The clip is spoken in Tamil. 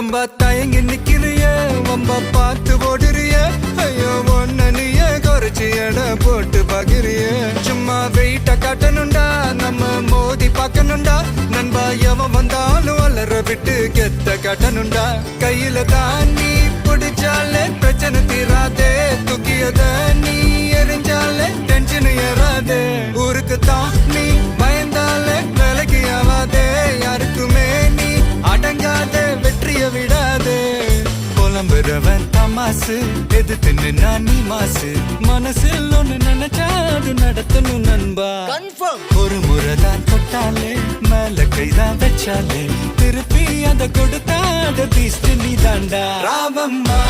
ரொம்ப தயங்கி நிக்கிறிய ரொம்ப பார்த்து ஓடுறிய ஐயோ ஒன்ன நீய குறைச்சி எடை போட்டு பாக்குறிய சும்மா வெயிட்ட காட்டணுண்டா நம்ம மோதி பார்க்கணுண்டா நண்பா எவன் வந்தாலும் வளர விட்டு கெத்த காட்டணுண்டா கையில தான் நீ பிடிச்சாலே பிரச்சனை தீராதே தூக்கியத நீ எரிஞ்சாலே டென்ஷன் ஏறாதே ஊருக்கு தான் நீ பயந்தாலே விலகி ஆவாதே யாருக்குமே நீ அடங்காதே வெற்றிய விடாதே புலம்புறவன் தமாசு எது தின்னு நீ மாசு மனசில் ஒண்ணு நினைச்சா அது நடத்தணும் நண்பா ஒரு முறைதான் தொட்டாலே மேல கைதான் வச்சாலே திருப்பி அத கொடுத்தா அத பீஸ்ட் நீ தாண்டா ராவம்மா